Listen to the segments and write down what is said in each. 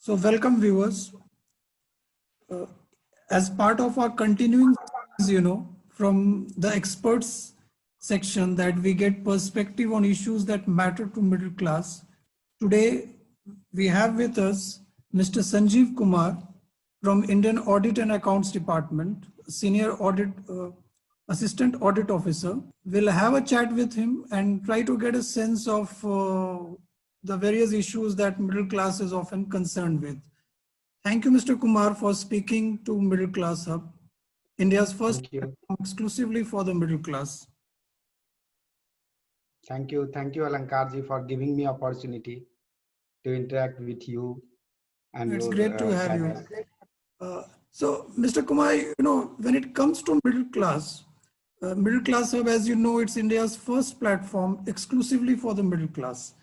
So welcome viewers. Uh, as part of our continuing series, from the experts section that we get perspective on issues that matter to middle class. Today, we have with us Mr. Sanjeev Kumar from Indian Audit and Accounts Department, Senior Audit Assistant Audit Officer. We'll have a chat with him and try to get a sense of the various issues that middle class is often concerned with. Thank you, Mr. Kumar, for speaking to Middle Class Hub, India's first platform exclusively for the middle class. Thank you, Alankarji, for giving me opportunity to interact with you. And it's great to have you. So, Mr. Kumar, when it comes to middle class Hub, as you know, it's India's first platform exclusively for the middle class.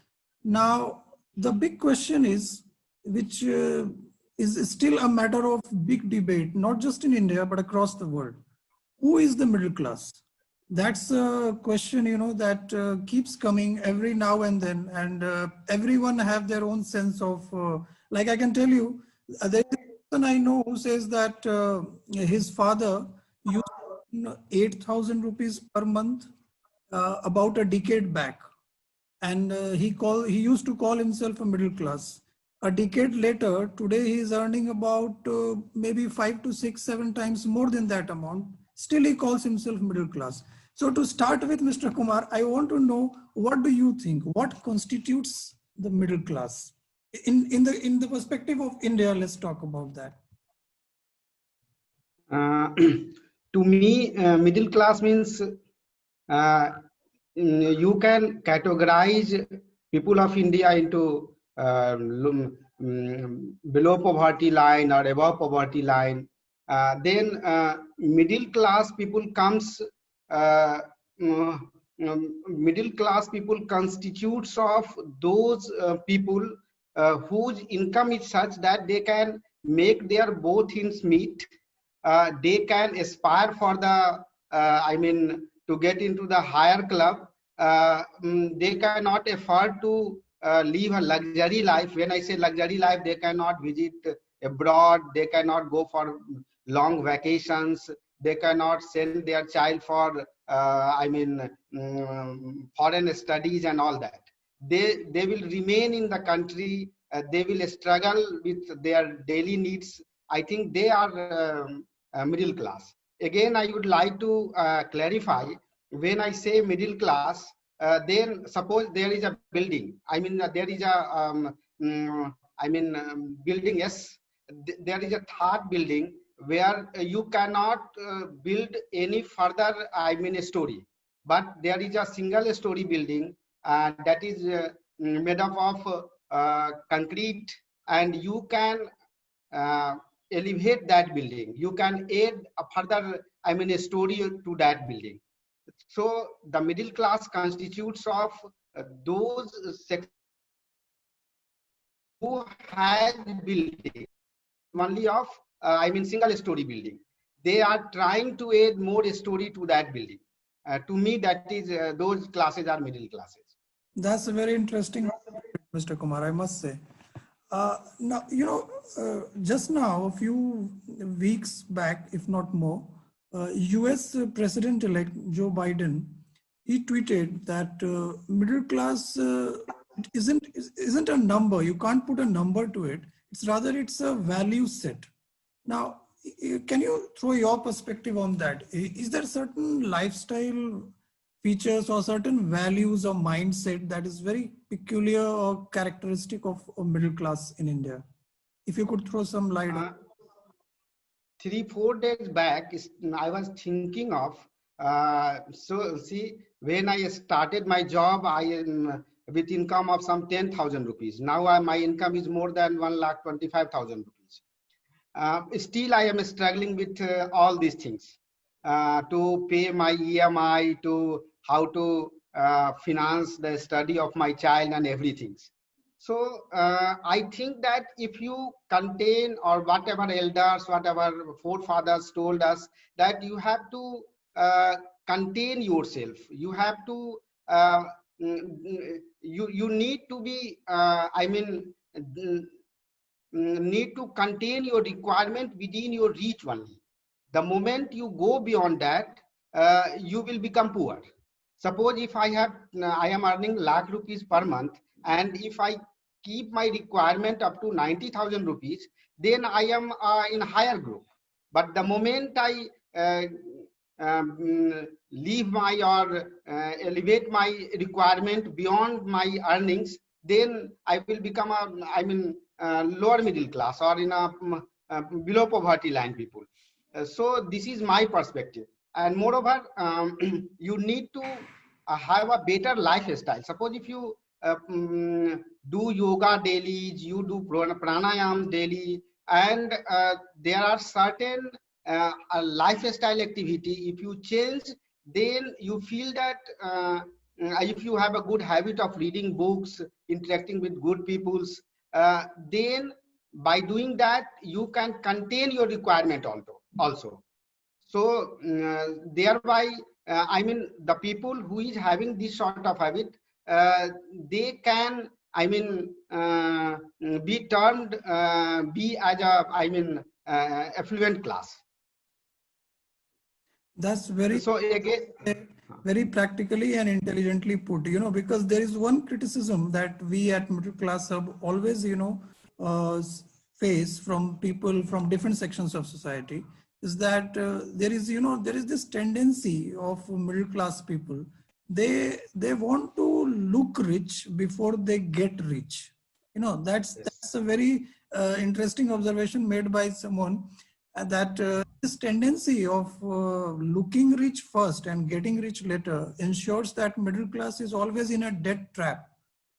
Now, the big question is, which is still a matter of big debate, not just in India, but across the world. Who is the middle class? That's a question, that keeps coming every now and then, and everyone have their own sense of, like I can tell you, there is a person I know who says that his father used 8,000 rupees per month about a decade back. And he used to call himself a middle class. A decade later, today he is earning about maybe 5 to 6, 7 times more than that amount. Still, he calls himself middle class. So to start with, Mr. Kumar, I want to know, what do you think? What constitutes the middle class? In the perspective of India, let's talk about that. To me, middle class means you can categorize people of India into below poverty line or above poverty line. Then middle class people comes. Middle class people constitutes of those people whose income is such that they can make their both ends meet. They can aspire for the to get into the higher club. They cannot afford to live a luxury life. When I say luxury life, they cannot visit abroad, they cannot go for long vacations, they cannot send their child for foreign studies and all that. They will remain in the country, they will struggle with their daily needs. I think they are middle class. Again, I would like to clarify, when I say middle class, then suppose there is a building. There is a building. Yes, there is a third building where you cannot build any further. Story, but there is a single story building that is made up of concrete, and you can elevate that building. You can add a further, a story to that building. So the middle class constitutes of those sectors who has building only of single story building. They are trying to add more story to that building. To me, that is those classes are middle classes. That's a very interesting, Mr. Kumar, I must say. Now, just now, a few weeks back, if not more, US President-elect Joe Biden, he tweeted that middle class isn't a number. You can't put a number to it. It's a value set. Now, can you throw your perspective on that? Is there certain lifestyle features or certain values or mindset that is very peculiar or characteristic of a middle class in India? If you could throw some light on. 3-4 days back, I was thinking of, so see, when I started my job, I am with income of some 10,000 rupees. Now my income is more than 1,25,000 rupees. Still, I am struggling with all these things to pay my EMI, to how to finance the study of my child and everything. So I think that if you contain, or whatever elders, whatever forefathers told us, that you have to contain yourself. You have to, you need to be, need to contain your requirement within your reach only. The moment you go beyond that, you will become poor. Suppose if I am earning lakh rupees per month, and if I keep my requirement up to 90,000 rupees, then I am in higher group. But the moment I leave my or elevate my requirement beyond my earnings, then I will become lower middle class, or in a below poverty line people. So this is my perspective. And moreover, you need to have a better lifestyle. Suppose if you do yoga daily, you do pranayam daily, and there are certain a lifestyle activity, if you change, then you feel that if you have a good habit of reading books, interacting with good peoples, then by doing that you can contain your requirement also. So thereby the people who is having this sort of habit, they can be termed be as a affluent class. That's very, so again, very practically and intelligently put, because there is one criticism that we at Middle Class Hub always, face from people from different sections of society, is that there is this tendency of middle class people. They want to look rich before they get rich. That's a very interesting observation made by someone, that this tendency of looking rich first and getting rich later ensures that middle class is always in a debt trap,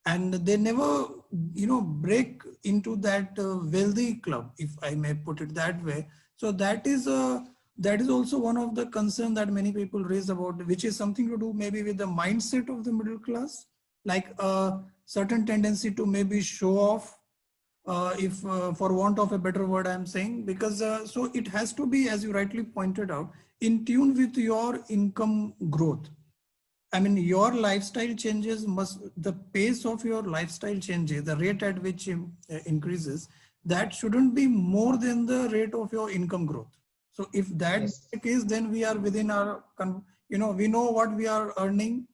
and they never break into that wealthy club, if I may put it that way. So that is also one of the concern that many people raise about, which is something to do maybe with the mindset of the middle class, like a certain tendency to maybe show off, if for want of a better word I'm saying, because so it has to be, as you rightly pointed out, in tune with your income growth. I mean, your lifestyle changes the pace of your lifestyle changes, the rate at which increases, that shouldn't be more than the rate of your income growth. So if that's the case, then we are within our, we know what we are earning.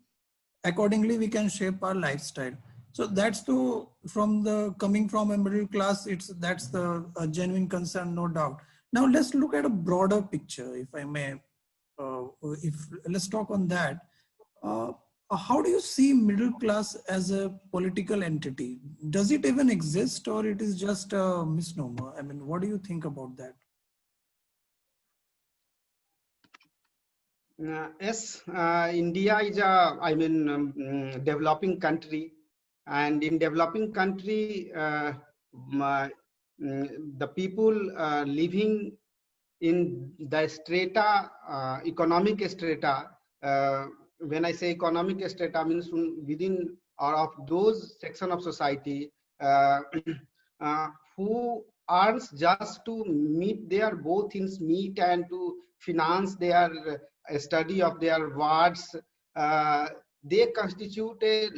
Accordingly, we can shape our lifestyle. So that's coming from a middle class, that's the genuine concern, no doubt. Now let's look at a broader picture, if I may. Let's talk on that. How do you see middle class as a political entity? Does it even exist, or it is just a misnomer? I mean, what do you think about that? Yes, India is a developing country, and in developing country, the people living in the strata, economic strata. When I say economic strata, means within or of those section of society who earns just to meet their both things meet and to finance their study of their wards. They constitute a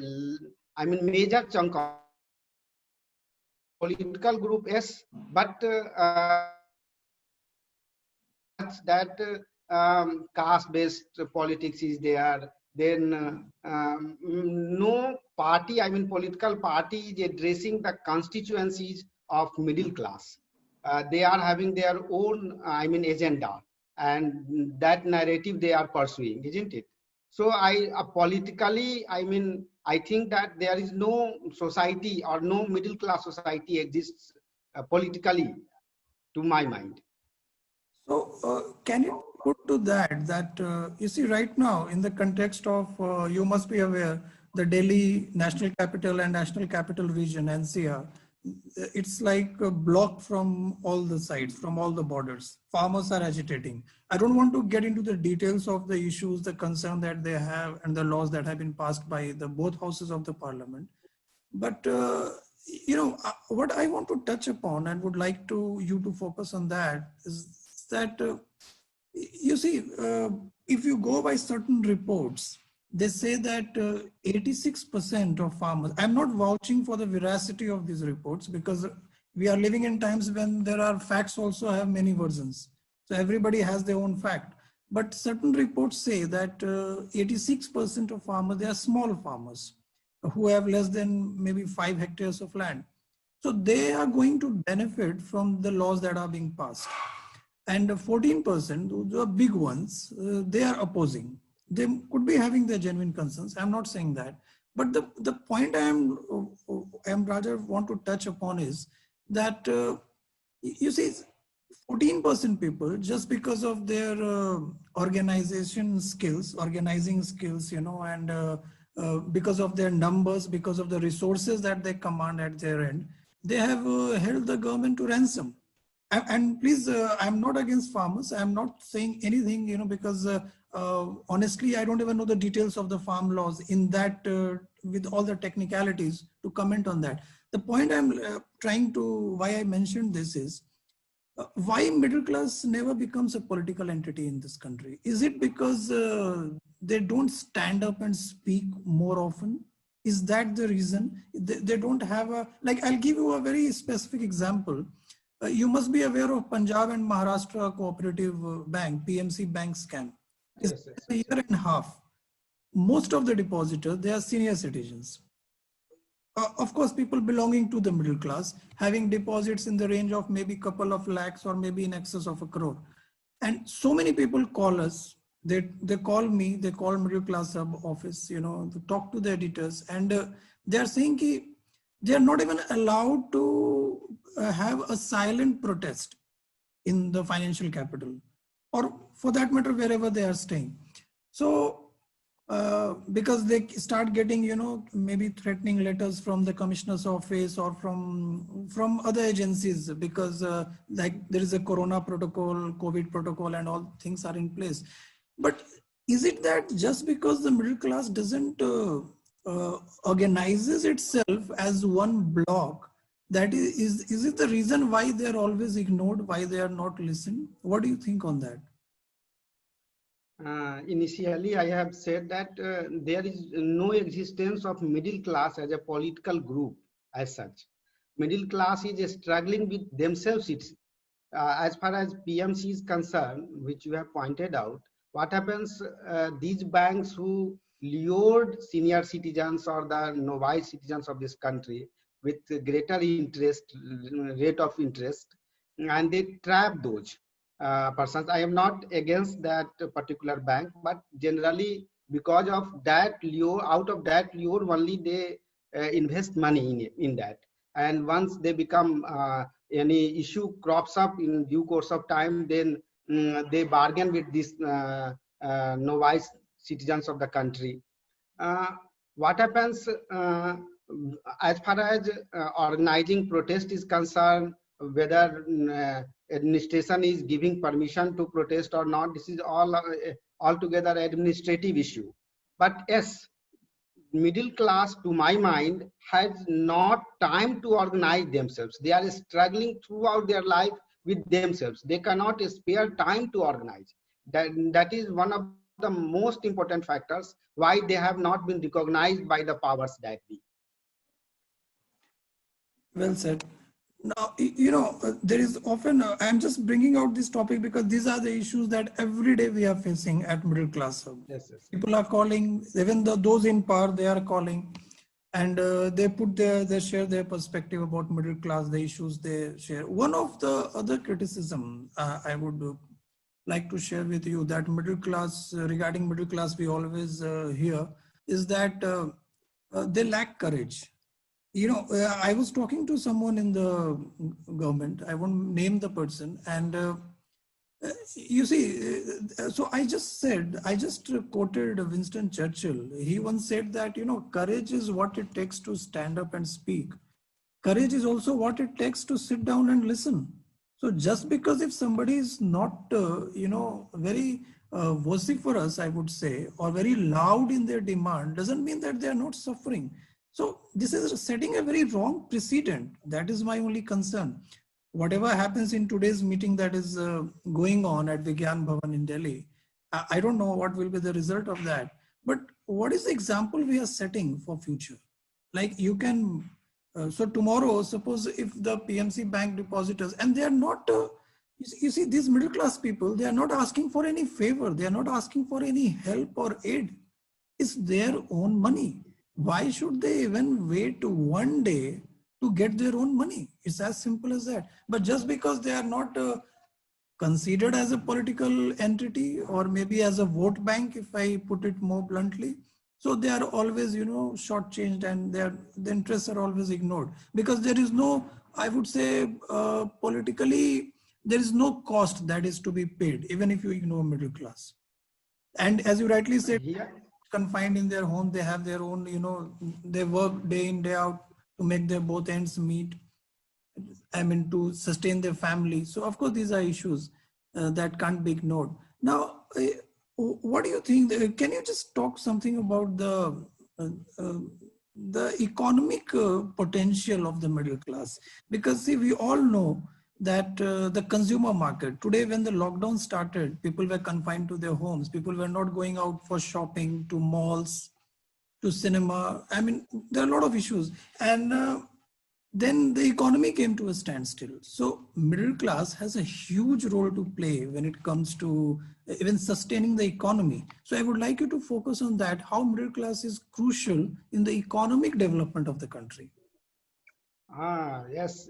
major chunk of political group. Yes, but that caste-based politics is there. Then no party, political party is addressing the constituencies of middle class. They are having their own, agenda, and that narrative they are pursuing, isn't it? So politically, I think that there is no society or no middle class society exists politically, to my mind. So can you put to that you see right now in the context of, you must be aware, the Delhi National Capital and National Capital Region, NCR, it's like blocked from all the sides, from all the borders. Farmers are agitating. I don't want to get into the details of the issues, the concern that they have, and the laws that have been passed by both houses of the parliament. But what I want to touch upon and would like you to focus on that is that you see, if you go by certain reports, they say that 86% of farmers, I'm not vouching for the veracity of these reports, because We are living in times when there are facts also have many versions. So everybody has their own fact. But certain reports say that 86% of farmers, they are small farmers who have less than maybe 5 hectares of land. So they are going to benefit from the laws that are being passed. And 14%, the big ones, they are opposing. They could be having their genuine concerns. I'm not saying that. But the point I am rather want to touch upon is that, you see, 14% people, just because of their organizing skills, and because of their numbers, because of the resources that they command at their end, they have held the government to ransom. And please, I'm not against farmers. I'm not saying anything, because honestly, I don't even know the details of the farm laws in that, with all the technicalities to comment on that. The point I'm why I mentioned this is, why middle class never becomes a political entity in this country? Is it because they don't stand up and speak more often? Is that the reason? They don't have like, I'll give you a very specific example. You must be aware of Punjab and Maharashtra Cooperative Bank, PMC Bank scam. It's a year and a half. Most of the depositors, they are senior citizens. Of course, people belonging to the middle class, having deposits in the range of maybe couple of lakhs or maybe in excess of 1 crore. And so many people call us, they call me, they call Middle Class Hub office, to talk to the editors. And they are saying they are not even allowed to have a silent protest in the financial capital, or for that matter, wherever they are staying. So, because they start getting, maybe threatening letters from the commissioner's office or from other agencies, because like there is a Corona protocol, COVID protocol, and all things are in place. But is it that just because the middle class doesn't organizes itself as one block, that is it the reason why they are always ignored, why they are not listened? What do you think on that? Initially, I have said that there is no existence of middle class as a political group as such. Middle class is struggling with themselves. As far as PMC is concerned, which you have pointed out, what happens, these banks who lured senior citizens or the novice citizens of this country with greater rate of interest, and they trap those persons. I am not against that particular bank, but generally because of that lure, out of that lure only they invest money in that. And once they become any issue crops up in due course of time, then they bargain with these novice citizens of the country. What happens as far as organizing protest is concerned, whether administration is giving permission to protest or not, this is all altogether administrative issue. But yes, middle class, to my mind, has not time to organize themselves. They are struggling throughout their life with themselves. They cannot spare time to organize. That is one of the most important factors why they have not been recognized by the powers that be. Well said. Now, there is often, I'm just bringing out this topic because these are the issues that every day we are facing at Middle Class Hub. Yes. People are calling, even those in power, they are calling, and they put they share their perspective about middle class, the issues they share. One of the other criticism I would like to share with you, that middle class, regarding middle class, we always hear is that they lack courage. I was talking to someone in the government, I won't name the person, and you see, so I just quoted Winston Churchill. He once said that, courage is what it takes to stand up and speak. Courage is also what it takes to sit down and listen. So just because if somebody is not, very vociferous, I would say, or very loud in their demand, doesn't mean that they are not suffering. So this is setting a very wrong precedent. That is my only concern. Whatever happens in today's meeting that is going on at Vigyan Bhavan in Delhi, I don't know what will be the result of that. But what is the example we are setting for future? Like, you can So tomorrow, suppose if the PMC bank depositors, and they are not, you see, these middle class people, they are not asking for any favor. They are not asking for any help or aid. It's their own money. Why should they even wait one day to get their own money? It's as simple as that. But just because they are not considered as a political entity, or maybe as a vote bank, if I put it more bluntly, so they are always, shortchanged, and the interests are always ignored, because there is no, I would say, politically, there is no cost that is to be paid, even if you ignore middle class. And as you rightly said, confined in their home, they have their own, they work day in, day out to make their both ends meet. I mean, to sustain their family. So of course, these are issues that can't be ignored. Now, what do you think? Can you just talk something about the economic potential of the middle class? Because see, we all know that the consumer market today, when the lockdown started, people were confined to their homes. People were not going out for shopping, to malls, to cinema. I mean, there are a lot of issues. And then the economy came to a standstill. So middle class has a huge role to play when it comes to even sustaining the economy. So I would like you to focus on that, how middle class is crucial in the economic development of the country. Yes,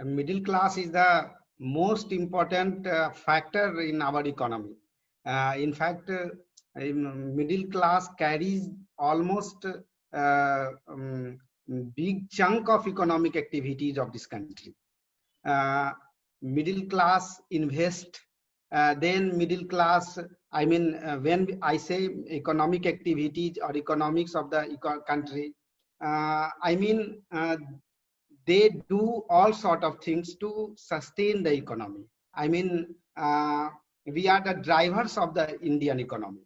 middle class is the most important factor in our economy. In fact, middle class carries almost big chunk of economic activities of this country. Middle class invest, then middle class, I mean, when I say economic activities or economics of the country, I mean, they do all sort of things to sustain the economy. I mean, we are the drivers of the Indian economy.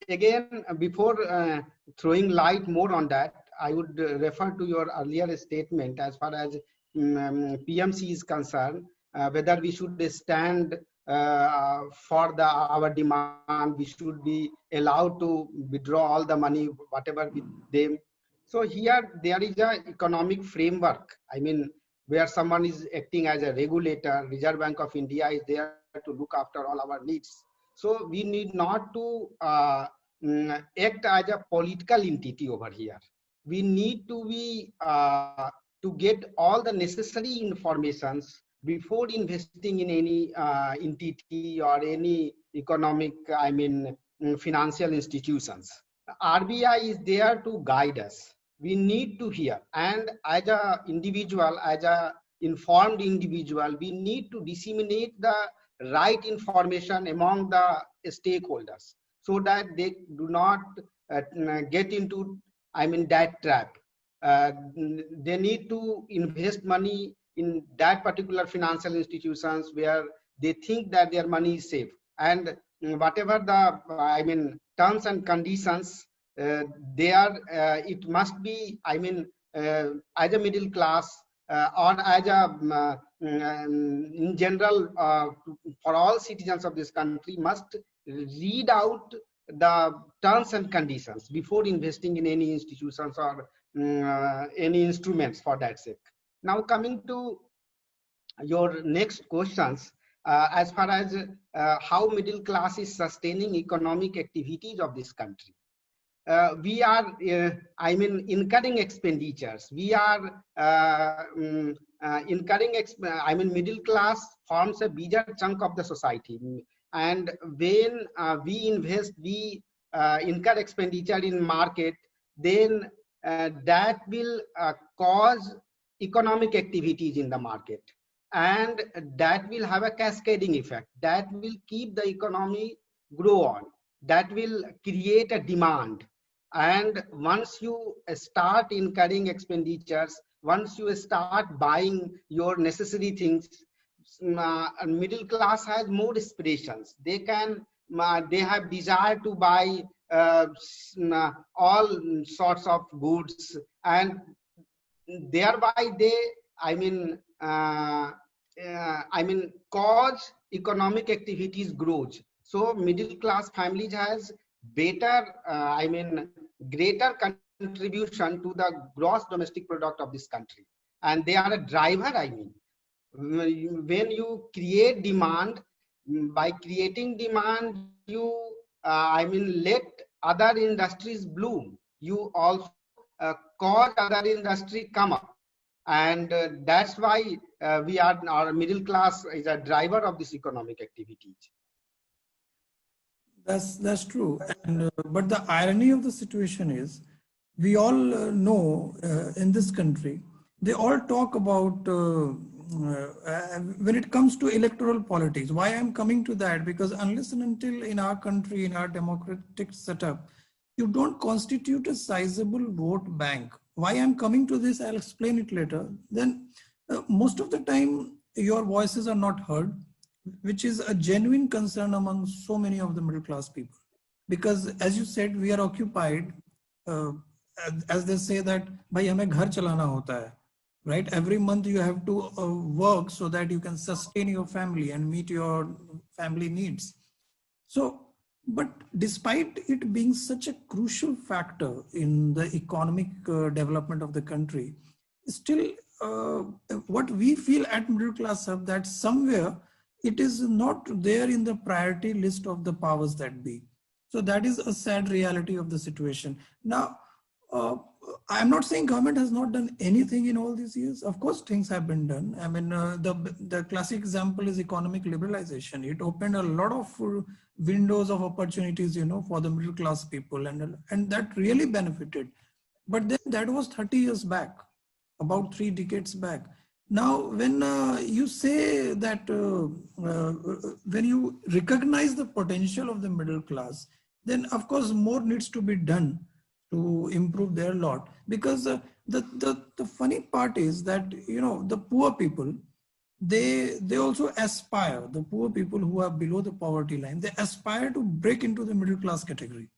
Again, before throwing light more on that, I would refer to your earlier statement as far as PMC is concerned, whether we should stand for our demand, we should be allowed to withdraw all the money, whatever with them. So here there is an economic framework, I mean, where someone is acting as a regulator. Reserve Bank of India is there to look after all our needs. So we need not to act as a political entity over here. We need to be to get all the necessary informations before investing in any entity or any economic, I mean, financial institutions. RBI is there to guide us. We need to hear, and as a individual, as a informed individual, we need to disseminate the right information among the stakeholders so that they do not get into, I mean, that trap. They need to invest money in that particular financial institutions where they think that their money is safe, and whatever the, I mean, terms and conditions they are, it must be, I mean, as a middle class or as a in general, for all citizens of this country must read out the terms and conditions before investing in any institutions or any instruments for that sake. Now coming to your next questions, as far as how middle class is sustaining economic activities of this country. We are, I mean, incurring expenditures. We are incurring, I mean, middle class forms a bigger chunk of the society. And when we invest, we incur expenditure in market, then that will cause economic activities in the market. And that will have a cascading effect. That will keep the economy grow on. That will create a demand. And once you start incurring expenditures, once you start buying your necessary things, middle class has more aspirations. They can, they have desire to buy all sorts of goods, and thereby they, I mean, cause economic activities grows. So middle class families has better, I mean, greater contribution to the gross domestic product of this country, and they are a driver. I mean, when you create demand, by creating demand, you let other industries bloom. You also cause other industry come up, and that's why our middle class is a driver of this economic activities. That's true. And but the irony of the situation is, we all know in this country, they all talk about when it comes to electoral politics. Why I'm coming to that? Because unless and until in our country, in our democratic setup, you don't constitute a sizable vote bank. Why I'm coming to this, I'll explain it later. Then most of the time, your voices are not heard, which is a genuine concern among so many of the middle class people. Because as you said, we are occupied, as they say that, bhai hame ghar chalana hota hai, right? Every month you have to work so that you can sustain your family and meet your family needs. So, but despite it being such a crucial factor in the economic development of the country, still what we feel at middle class hub, that somewhere it is not there in the priority list of the powers that be. So that is a sad reality of the situation. Now, I'm not saying government has not done anything in all these years. Of course, things have been done. I mean, the classic example is economic liberalization. It opened a lot of windows of opportunities, you know, for the middle class people, and that really benefited. But then that was 30 years back, about 3 decades back. Now, when you say that, when you recognize the potential of the middle class, then of course more needs to be done to improve their lot. Because the funny part is that, you know, the poor people, they also aspire, the poor people who are below the poverty line, they aspire to break into the middle class category.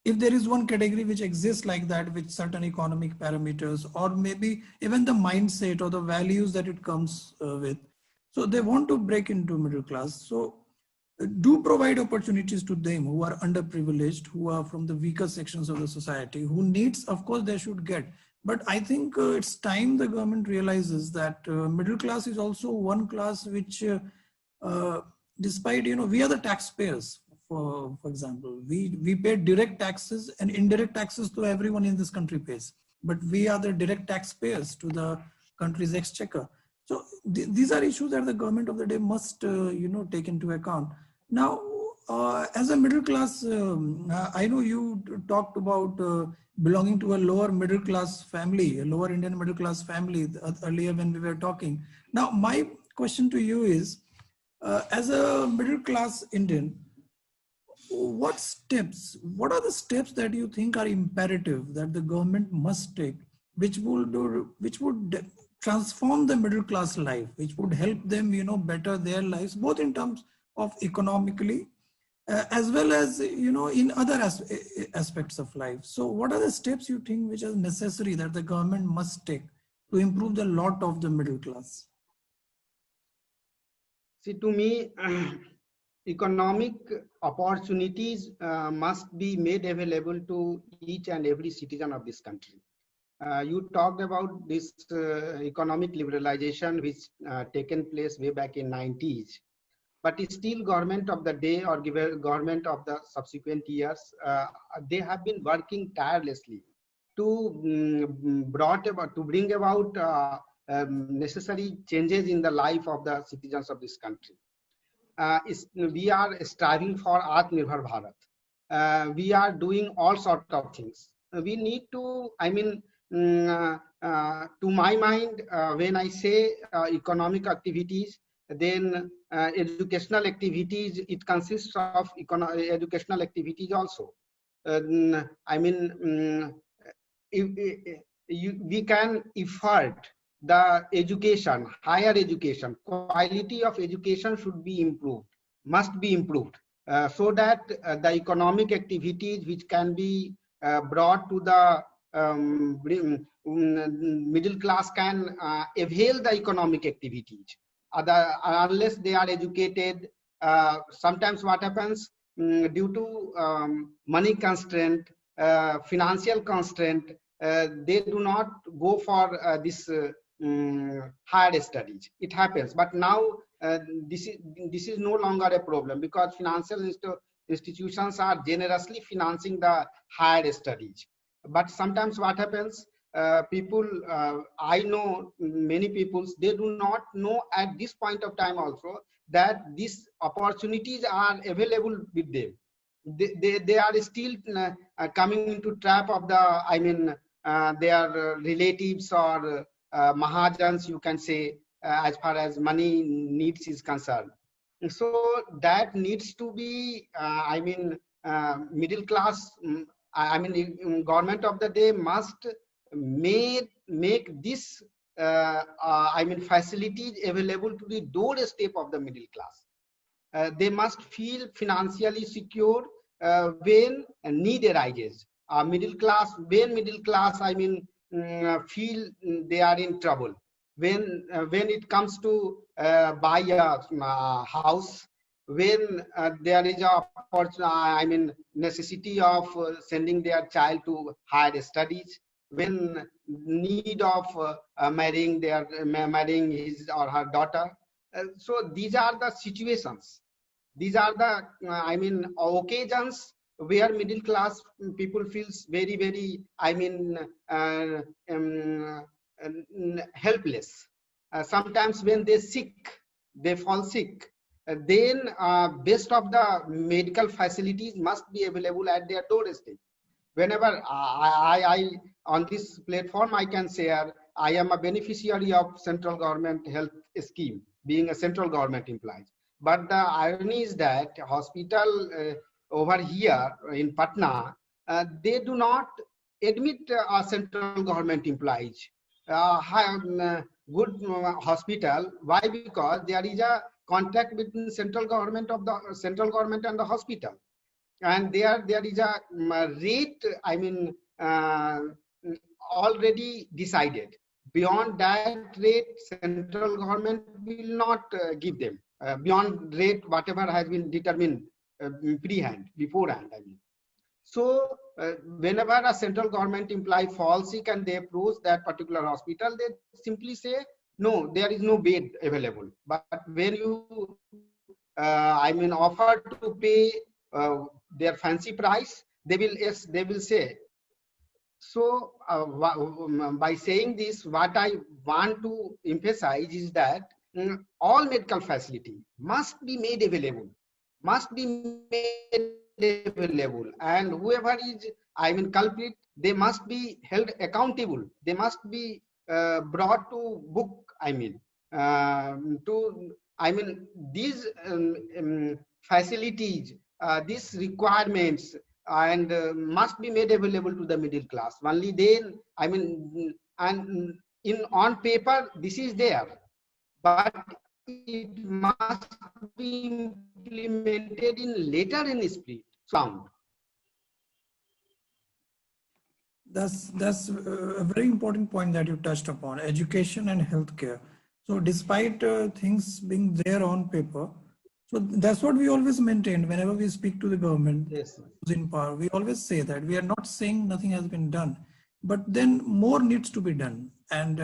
If there is one category which exists like that with certain economic parameters, or maybe even the mindset or the values that it comes with, so they want to break into middle class. So do provide opportunities to them who are underprivileged, who are from the weaker sections of the society, who needs, of course, they should get. But I think it's time the government realizes that middle class is also one class which, despite, you know, we are the taxpayers. For example, we pay direct taxes, and indirect taxes to everyone in this country pays, but we are the direct taxpayers to the country's exchequer. So these are issues that the government of the day must, you know, take into account. Now, as a middle class, I know you talked about belonging to a lower middle class family, a lower Indian middle class family earlier when we were talking. Now, my question to you is, as a middle class Indian, what are the steps that you think are imperative that the government must take, which would transform the middle class life, which would help them, you know, better their lives, both in terms of economically, as well as, you know, in other aspects of life? So what are the steps you think which are necessary that the government must take to improve the lot of the middle class? See, to me, economic opportunities must be made available to each and every citizen of this country. You talked about this economic liberalization which taken place way back in 90s, but it's still government of the day or government of the subsequent years, they have been working tirelessly to bring about necessary changes in the life of the citizens of this country. We are striving for Atmanirbhar Bharat. We are doing all sorts of things. We need to, to my mind, when I say economic activities, then educational activities, it consists of educational activities also. We can effort the education, higher education, quality of education should be improved, must be improved, so that the economic activities which can be brought to the middle class can avail the economic activities. Unless they are educated, sometimes what happens, due to money constraint, financial constraint, they do not go for this higher studies. It happens, but now this is no longer a problem, because financial institutions are generously financing the higher studies. But sometimes what happens, people, I know many people, they do not know at this point of time also that these opportunities are available with them. They are still coming into trap of the, I mean, their relatives or mahajans, you can say, as far as money needs is concerned. So that needs to be, I mean, middle class, I mean, government of the day must make this, I mean, facilities available to the doorstep of the middle class. They must feel financially secure when need arises. Middle class, I mean, feel they are in trouble. When it comes to buy a house, when there is a I mean, necessity of sending their child to higher studies, when need of marrying his or her daughter. So these are the situations. These are the, I mean, occasions where middle class people feels very, very, I mean, helpless. Sometimes when they fall sick, then best of the medical facilities must be available at their doorstep. Whenever I on this platform, I can share, I am a beneficiary of central government health scheme, being a central government employee. But the irony is that hospital over here in Patna, they do not admit central government employees. Good hospital. Why? Because there is a contract between central government and the hospital, and there is a rate, I mean, already decided. Beyond that rate, central government will not give them. Beyond rate, whatever has been determined beforehand, I mean. So whenever a central government employee falls sick and they approach that particular hospital, they simply say, no, there is no bed available. But when you, I mean, offer to pay their fancy price, they will say. So by saying this, what I want to emphasize is that all medical facility must be made available, and whoever is, I mean, culprit, they must be held accountable. They must be brought to book, I mean, these facilities, these requirements, and must be made available to the middle class. Only then, I mean, and on paper this is there, but it must be implemented in letter and spirit. Sound. That's a very important point that you touched upon, education and healthcare. So despite things being there on paper, so that's what we always maintain whenever we speak to the government. Yes, who's in power. We always say that we are not saying nothing has been done, but then more needs to be done. And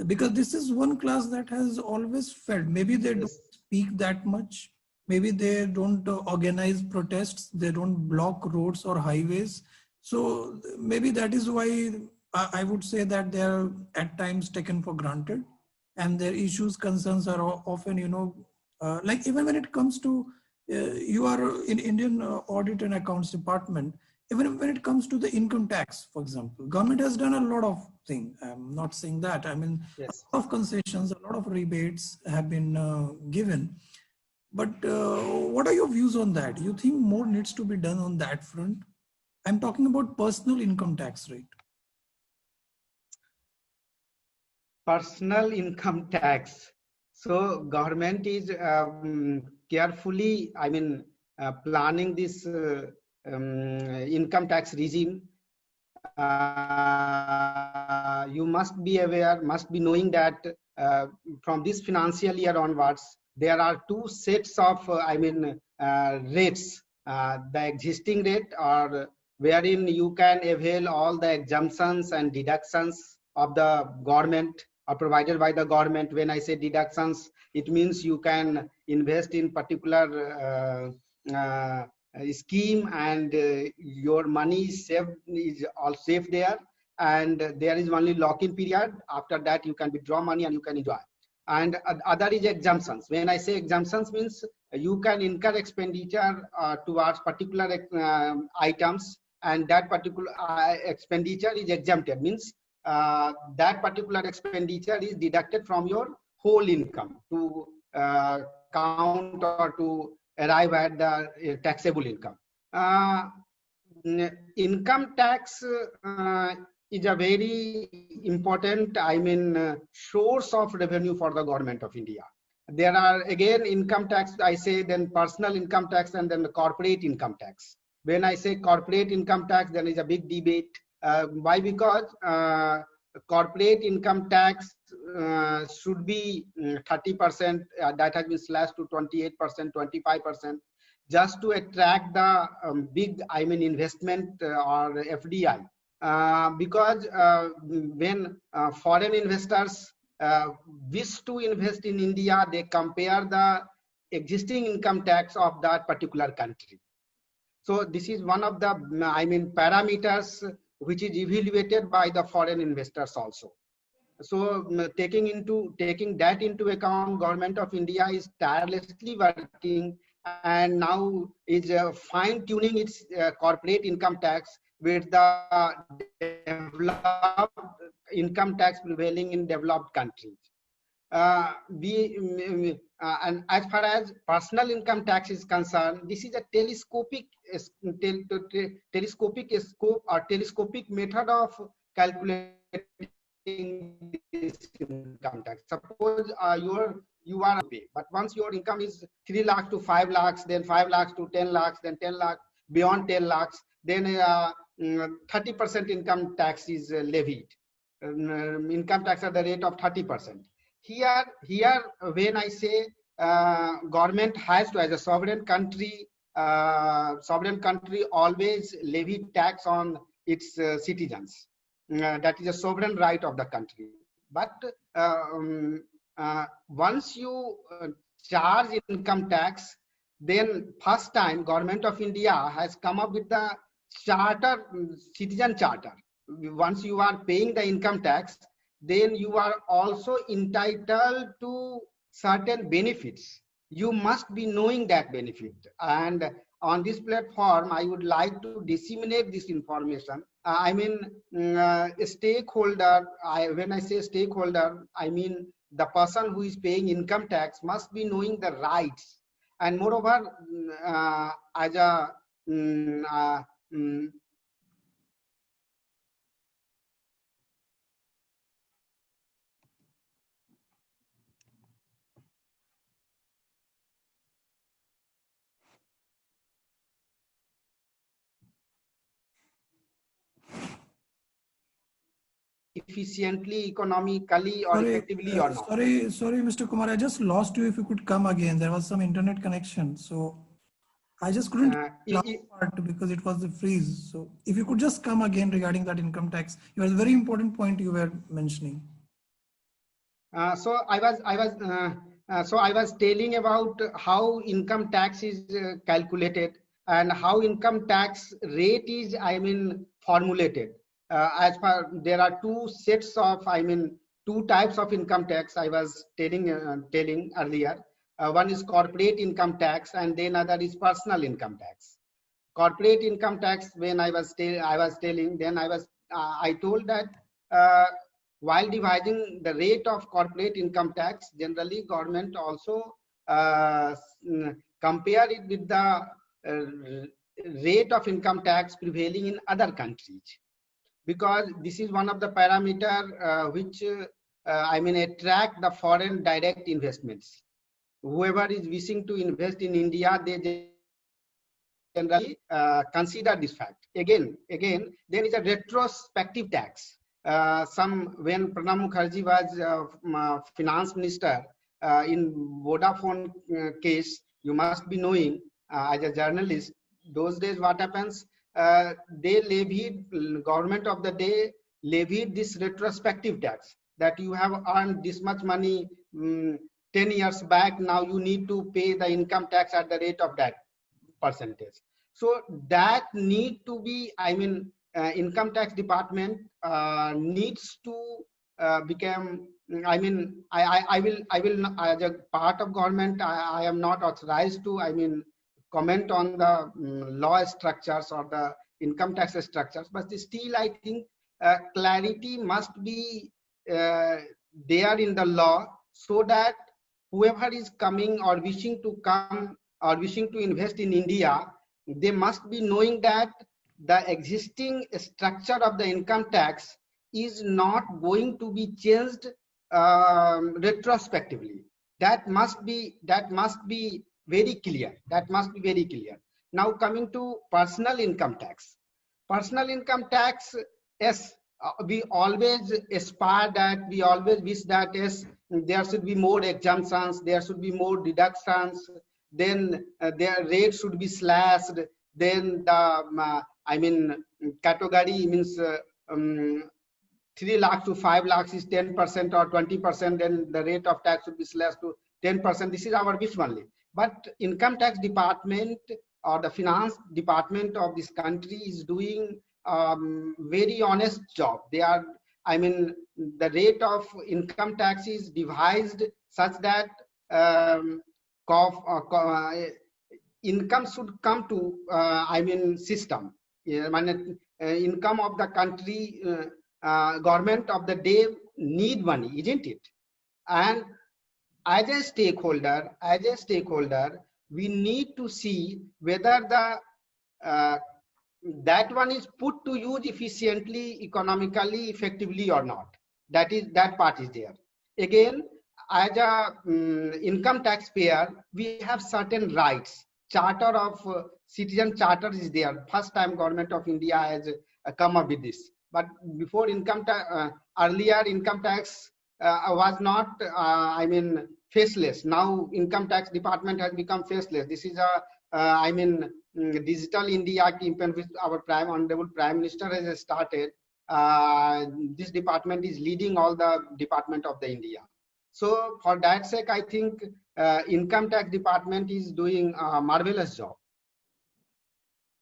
because this is one class that has always felt, maybe they don't speak that much, maybe they don't organize protests, they don't block roads or highways. So maybe that is why I would say that they are at times taken for granted, and their issues, concerns are often, you know, like even when it comes to, you are in Indian Audit and Accounts Department, even when it comes to the income tax, for example, government has done a lot of things. I'm not saying that. I mean, yes, a lot of concessions, a lot of rebates have been given. But what are your views on that? You think more needs to be done on that front? I'm talking about personal income tax rate. Personal income tax. So government is carefully, I mean, planning this income tax regime. You must be aware, must be knowing that from this financial year onwards, there are two sets of, rates. The existing rate, or wherein you can avail all the exemptions and deductions of the government or provided by the government. When I say deductions, it means you can invest in particular scheme, and your money is all safe there, and there is only lock-in period. After that, you can withdraw money and you can enjoy. And other is exemptions. When I say exemptions, means you can incur expenditure towards particular items, and that particular expenditure is exempted, means that particular expenditure is deducted from your whole income to count or to arrive at the taxable income. Income tax is a very important, source of revenue for the government of India. There are again income tax, I say, then personal income tax, and then the corporate income tax. When I say corporate income tax, there is a big debate. Why? Because corporate income tax should be 30%. That has been slashed to 28%, 25%, just to attract the big, investment or FDI. Because when foreign investors wish to invest in India, they compare the existing income tax of that particular country. So this is one of the parameters which is evaluated by the foreign investors also. So taking that into account, Government of India is tirelessly working and now is fine-tuning its corporate income tax with the developed income tax prevailing in developed countries. And as far as personal income tax is concerned, this is a telescopic scope or telescopic method of calculating this income tax. Suppose you are pay, but once your income is 3 lakhs to 5 lakhs, then 5 lakhs to 10 lakhs, then 10 lakhs, beyond 10 lakhs, then 30% income tax is levied. Income tax at the rate of 30%. Here, when I say government has to, as a sovereign country always levy tax on its citizens. That is a sovereign right of the country. But once you charge income tax, then first time Government of India has come up with the charter, citizen charter. Once you are paying the income tax, then you are also entitled to certain benefits. You must be knowing that benefit. And on this platform, I would like to disseminate this information. Stakeholder, when I say stakeholder, I mean the person who is paying income tax must be knowing the rights. And moreover, as a efficiently, economically, or effectively or not. Sorry, Mr. Kumar, I just lost you. If you could come again, there was some internet connection, so I just couldn't part because it was the freeze. So if you could just come again regarding that income tax, it was a very important point you were mentioning. So I was telling about how income tax is calculated and how income tax rate is formulated. As far there are two sets of two types of income tax I was telling earlier. One is corporate income tax, and then other is personal income tax. Corporate income tax, when I told that while devising the rate of corporate income tax, generally government also compare it with the rate of income tax prevailing in other countries, because this is one of the parameter which attract the foreign direct investments. Whoever is wishing to invest in India, they generally consider this fact. Again, there is a retrospective tax. When Pranab Mukherjee was finance minister in Vodafone case, you must be knowing as a journalist, those days what happens, they levied, government of the day levied this retrospective tax that you have earned this much money 10 years back. Now you need to pay the income tax at the rate of that percentage. So that need to be, I mean, income tax department needs to become, I mean, I will as a part of government, I am not authorized to, I mean, comment on the law structures or the income tax structures, but still I think clarity must be there in the law, so that whoever is coming or wishing to come or wishing to invest in India, they must be knowing that the existing structure of the income tax is not going to be changed retrospectively. That must be very clear. That must be very clear. Now coming to personal income tax. Personal income tax, yes, we always aspire that, we always wish that, yes, there should be more exemptions, there should be more deductions, then their rate should be slashed, then the, I mean, category means 3 lakhs to 5 lakhs is 10% or 20%, then the rate of tax should be slashed to 10%. This is our wish only. But income tax department or the finance department of this country is doing very honest job. They are, I mean, the rate of income tax is devised such that income should come to, I mean, system. Income of the country, government of the day need money, isn't it? And as a stakeholder, we need to see whether the that one is put to use efficiently, economically, effectively or not. That part is there. Again, as a income taxpayer, we have certain rights. Charter of Citizen Charter is there. First time government of India has come up with this. But before income tax, earlier income tax was not, I mean, faceless. Now income tax department has become faceless. This is a, I mean, Digital India campaign which our honorable Prime Minister has started. This department is leading all the department of the India. So for that sake, I think income tax department is doing a marvelous job.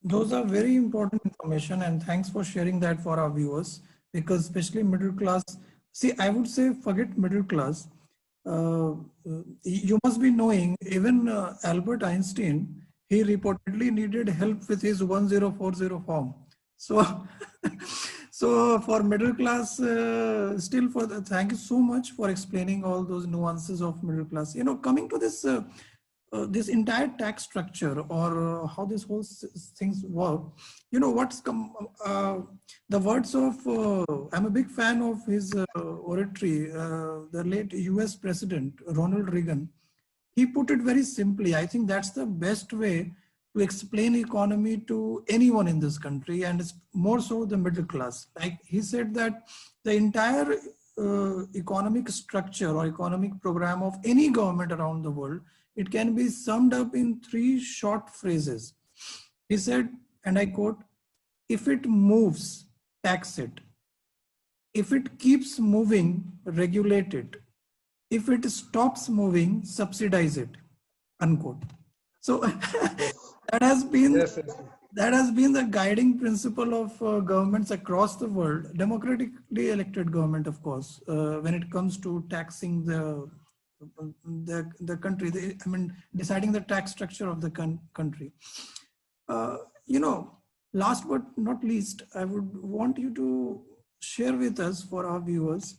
Those are very important information, and thanks for sharing that for our viewers, because especially middle class, see, I would say forget middle class. You must be knowing even Albert Einstein, he reportedly needed help with his 1040 form. So, so for middle class, still for the, thank you so much for explaining all those nuances of middle class. You know, coming to this, this entire tax structure or how this whole things work, you know, what's come, the words of, I'm a big fan of his oratory, the late US President, Ronald Reagan. He put it very simply. I think that's the best way to explain economy to anyone in this country, and it's more so the middle class. Like he said that the entire economic structure or economic program of any government around the world, it can be summed up in 3 short phrases. He said, and I quote, if it moves, tax it. If it keeps moving, regulate it. If it stops moving, subsidize it, unquote. So that has been the guiding principle of governments across the world, democratically elected government, of course, when it comes to taxing the country, I mean, deciding the tax structure of the country. You know, last but not least, I would want you to share with us, for our viewers,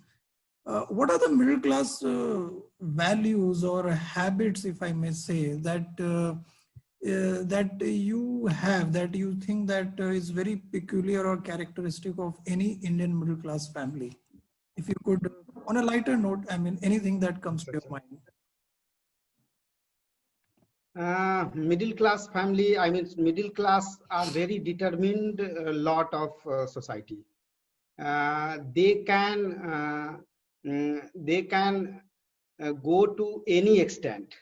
what are the middle class values or habits, if I may say, that that you have, that you think that is very peculiar or characteristic of any Indian middle class family? If you could, on a lighter note, I mean, anything that comes to your mind. Middle class family, I mean, middle class are very determined lot of society. They can go to any extent.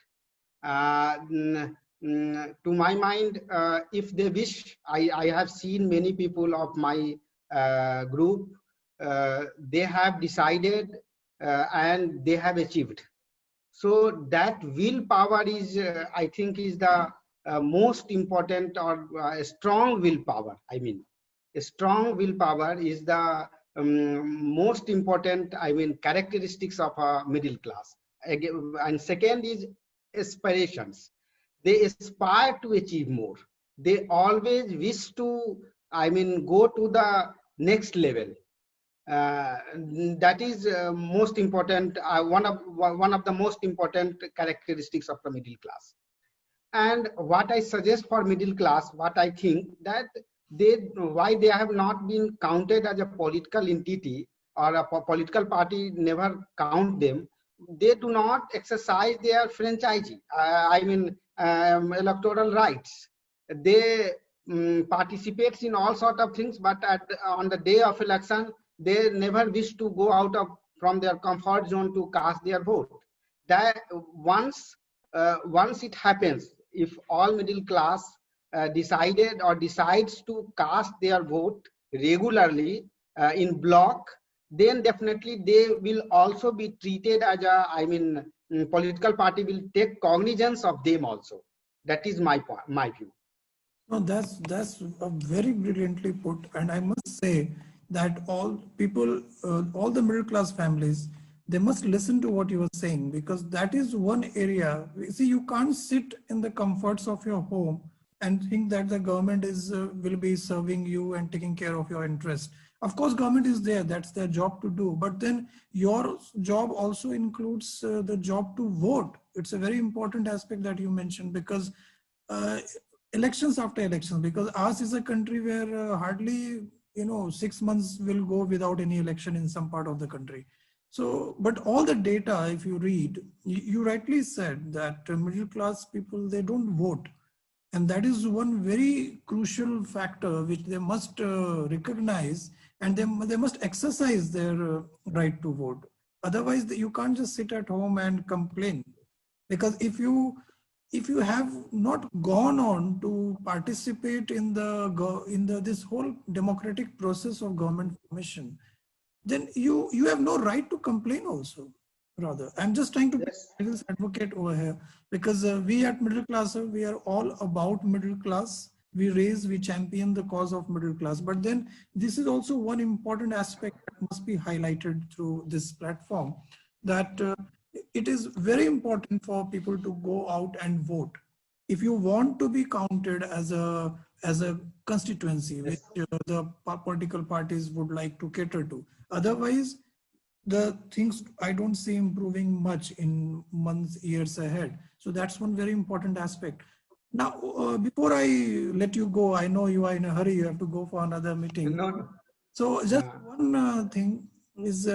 to my mind, if they wish, I have seen many people of my group, they have decided and they have achieved. So that willpower is, I think, is the most important, or a strong willpower. I mean, a strong willpower is the most important, I mean, characteristics of a middle class. And second is aspirations. They aspire to achieve more. They always wish to, I mean, go to the next level. uh, that is most important, one of the most important characteristics of the middle class. And what I suggest for middle class, what I think that they, why they have not been counted as a political entity, or a political party never count them, they do not exercise their franchise, I mean, electoral rights. They participates in all sort of things, but on the day of election, they never wish to go out of from their comfort zone to cast their vote. That once it happens, if all middle class decided or decides to cast their vote regularly in block, then definitely they will also be treated as a, I mean, political party will take cognizance of them also. That is my point, my view. No, that's a very brilliantly put, and I must say that all people, all the middle class families, they must listen to what you are saying, because that is one area. See, you can't sit in the comforts of your home and think that the government is will be serving you and taking care of your interest. Of course, government is there; that's their job to do. But then your job also includes the job to vote. It's a very important aspect that you mentioned, because uh, elections after elections, because ours is a country where hardly 6 months will go without any election in some part of the country. So but all the data, if you read, you rightly said that middle class people, they don't vote, and that is one very crucial factor which they must recognize, and they must exercise their right to vote. Otherwise you can't just sit at home and complain, because if you have not gone on to participate in the this whole democratic process of government formation, then you have no right to complain also. Rather, I'm just trying to be Yes. devil's advocate over here, because we at middle class, we are all about middle class. We champion the cause of middle class. But then this is also one important aspect that must be highlighted through this platform, that it is very important for people to go out and vote if you want to be counted as a constituency, which the political parties would like to cater to. Otherwise, the things I don't see improving much in months, years ahead. So that's one very important aspect. Now, before I let you go, I know you are in a hurry, you have to go for another meeting. No. So just one thing is,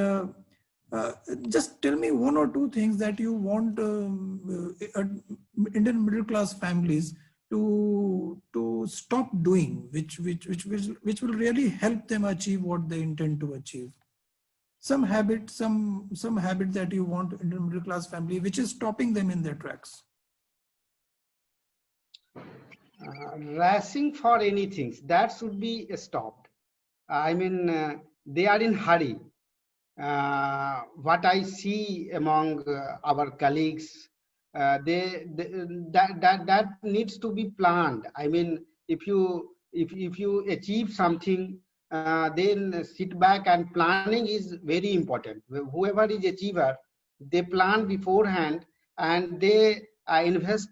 just tell me one or two things that you want Indian middle class families to stop doing, which will really help them achieve what they intend to achieve. Some habit that you want in the middle class family, which is stopping them in their tracks. Racing for anything, that should be stopped. I mean, they are in hurry. What I see among our colleagues, that needs to be planned. I mean, if you achieve something, then sit back, and planning is very important. Whoever is achiever, they plan beforehand, and they invest,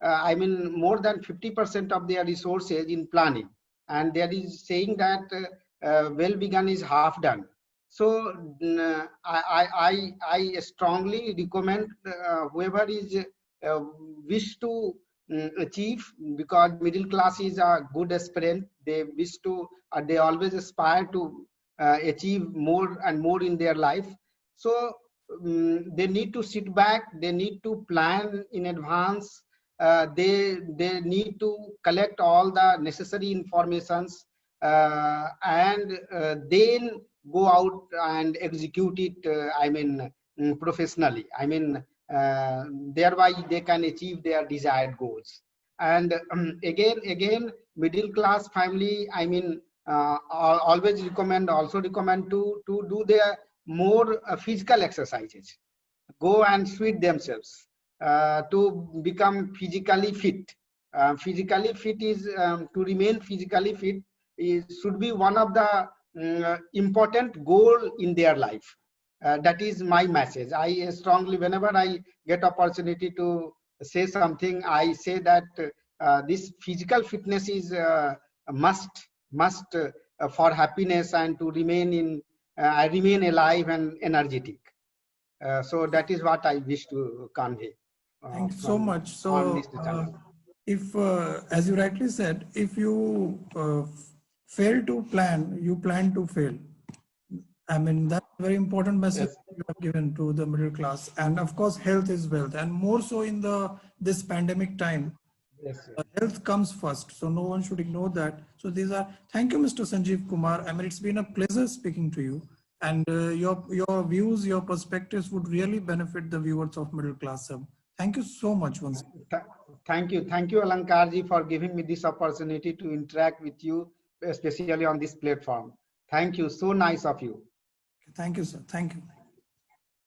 I mean, more than 50% of their resources in planning. And there is saying that well begun is half done. So I strongly recommend whoever is wish to achieve, because middle class is a good aspirant. They wish to, they always aspire to achieve more and more in their life. So they need to sit back. They need to plan in advance. They need to collect all the necessary informations, and then go out and execute it, I mean, professionally. I mean, thereby they can achieve their desired goals. And again, middle class family, I mean, always also recommend to do their more physical exercises, go and sweat themselves to become physically fit. Physically fit is to remain physically fit is should be one of the important goal in their life. That is my message. I strongly, whenever I get opportunity to say something, I say that this physical fitness is a must for happiness and to remain in remain alive and energetic. So that is what I wish to convey. Thank you so much. On So, this channel. if, as you rightly said, if you fail to plan, you plan to fail. I mean, that's a very important message Yes. you have given to the middle class. And of course, health is wealth, and more so in this pandemic time. Yes. Health comes first, so no one should ignore that. So these are, thank you, Mr. Sanjeev Kumar. I mean, it's been a pleasure speaking to you, and your views, your perspectives would really benefit the viewers of Middle Class Hub. Thank you so much once again. Thank you, Alankarji, for giving me this opportunity to interact with you, especially on this platform. Thank you. So nice of you. Thank you, sir. Thank you.